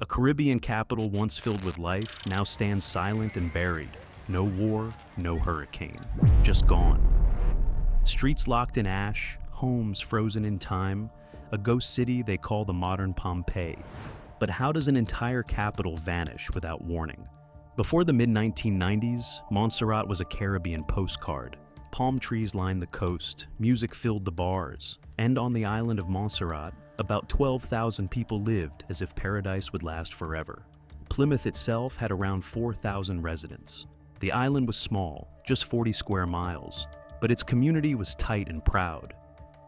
A Caribbean capital once filled with life now stands silent and buried. No war, no hurricane, just gone. Streets locked in ash, homes frozen in time, a ghost city they call the modern Pompeii. But how does an entire capital vanish without warning? Before the mid-1990s, Montserrat was a Caribbean postcard. Palm trees lined the coast, music filled the bars, and on the island of Montserrat, about 12,000 people lived as if paradise would last forever. Plymouth itself had around 4,000 residents. The island was small, just 40 square miles, but its community was tight and proud.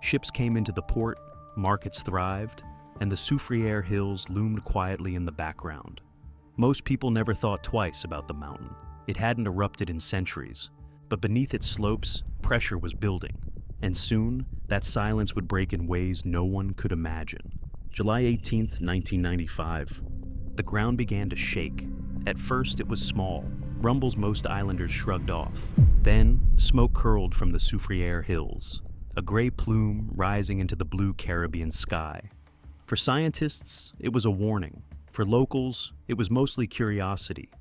Ships came into the port, markets thrived, and the Soufrière Hills loomed quietly in the background. Most people never thought twice about the mountain. It hadn't erupted in centuries, but beneath its slopes, pressure was building, and soon, that silence would break in ways no one could imagine. July 18th, 1995. The ground began to shake. At first, it was small, rumbles most islanders shrugged off. Then, smoke curled from the Soufrière Hills, a gray plume rising into the blue Caribbean sky. For scientists, it was a warning. For locals, it was mostly curiosity.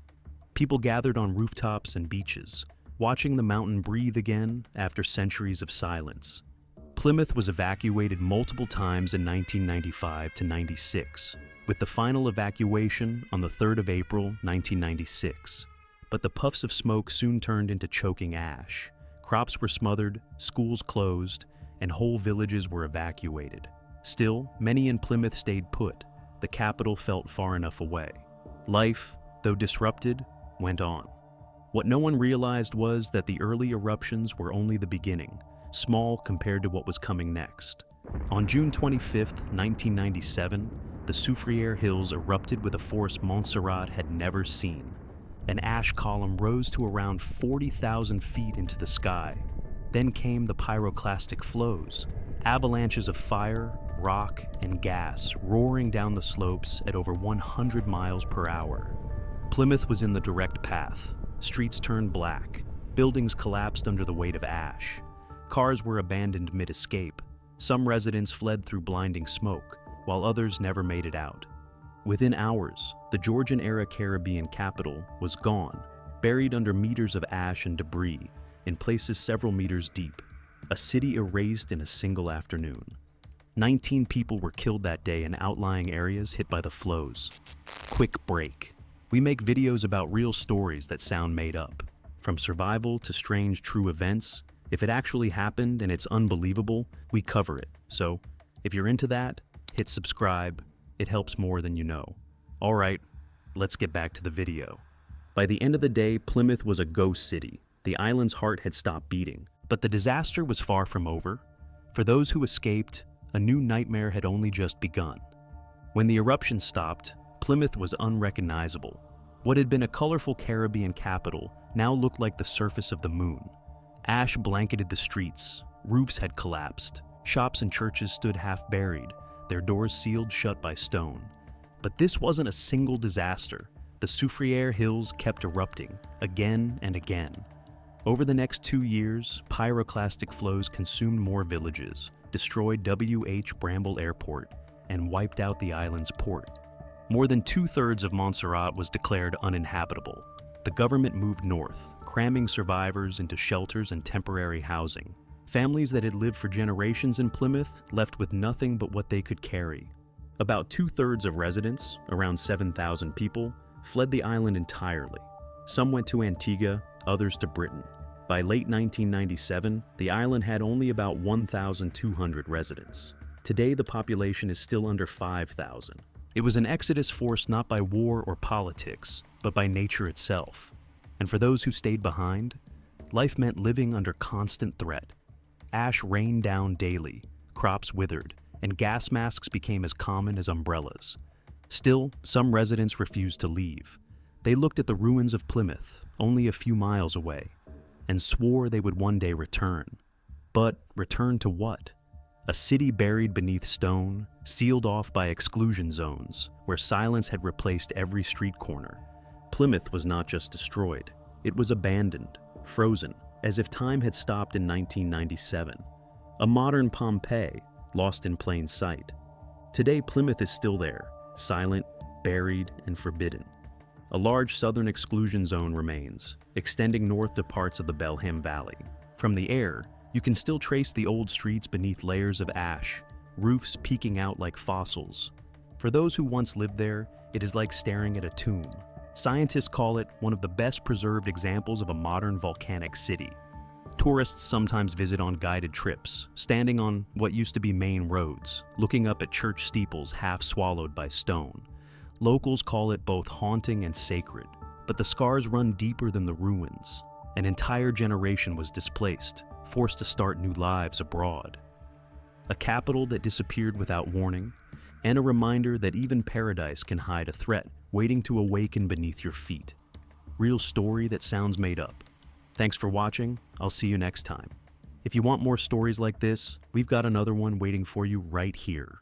People gathered on rooftops and beaches, watching the mountain breathe again after centuries of silence. Plymouth was evacuated multiple times in 1995 to 96, with the final evacuation on the 3rd of April, 1996. But the puffs of smoke soon turned into choking ash. Crops were smothered, schools closed, and whole villages were evacuated. Still, many in Plymouth stayed put. The capital felt far enough away. Life, though disrupted, went on. What no one realized was that the early eruptions were only the beginning, small compared to what was coming next. On June 25, 1997, the Soufrière Hills erupted with a force Montserrat had never seen. An ash column rose to around 40,000 feet into the sky. Then came the pyroclastic flows, avalanches of fire, rock, and gas roaring down the slopes at over 100 miles per hour. Plymouth was in the direct path. Streets turned black. Buildings collapsed under the weight of ash. Cars were abandoned mid-escape. Some residents fled through blinding smoke, while others never made it out. Within hours, the Georgian-era Caribbean capital was gone, buried under meters of ash and debris, in places several meters deep. A city erased in a single afternoon. 19 people were killed that day in outlying areas hit by the flows. Quick break. We make videos about real stories that sound made up. From survival to strange true events, if it actually happened and it's unbelievable, we cover it. So, if you're into that, hit subscribe. It helps more than you know. Alright, let's get back to the video. By the end of the day, Plymouth was a ghost city. The island's heart had stopped beating. But the disaster was far from over. For those who escaped, a new nightmare had only just begun. When the eruption stopped, Plymouth was unrecognizable. What had been a colorful Caribbean capital now looked like the surface of the moon. Ash blanketed the streets, roofs had collapsed, shops and churches stood half buried, their doors sealed shut by stone. But this wasn't a single disaster. The Soufrière Hills kept erupting, again and again. Over the next 2 years, pyroclastic flows consumed more villages, destroyed W.H. Bramble Airport, and wiped out the island's port. More than 2/3 of Montserrat was declared uninhabitable. The government moved north, cramming survivors into shelters and temporary housing. Families that had lived for generations in Plymouth left with nothing but what they could carry. About 2/3 of residents, around 7,000 people, fled the island entirely. Some went to Antigua, others to Britain. By late 1997, the island had only about 1,200 residents. Today, the population is still under 5,000. It was an exodus forced not by war or politics, but by nature itself. And for those who stayed behind, life meant living under constant threat. Ash rained down daily, crops withered, and gas masks became as common as umbrellas. Still, some residents refused to leave. They looked at the ruins of Plymouth, only a few miles away, and swore they would one day return. But return to what? A city buried beneath stone, sealed off by exclusion zones, where silence had replaced every street corner. Plymouth was not just destroyed, it was abandoned, frozen, as if time had stopped in 1997. A modern Pompeii, lost in plain sight. Today, Plymouth is still there, silent, buried and forbidden. A large southern exclusion zone remains, extending north to parts of the Belham Valley. From the air, you can still trace the old streets beneath layers of ash, roofs peeking out like fossils. For those who once lived there, it is like staring at a tomb. Scientists call it one of the best preserved examples of a modern volcanic city. Tourists sometimes visit on guided trips, standing on what used to be main roads, looking up at church steeples half swallowed by stone. Locals call it both haunting and sacred, but the scars run deeper than the ruins. An entire generation was displaced, forced to start new lives abroad. A capital that disappeared without warning, and a reminder that even paradise can hide a threat waiting to awaken beneath your feet. Real story that sounds made up. Thanks for watching. I'll see you next time. If you want more stories like this, we've got another one waiting for you right here.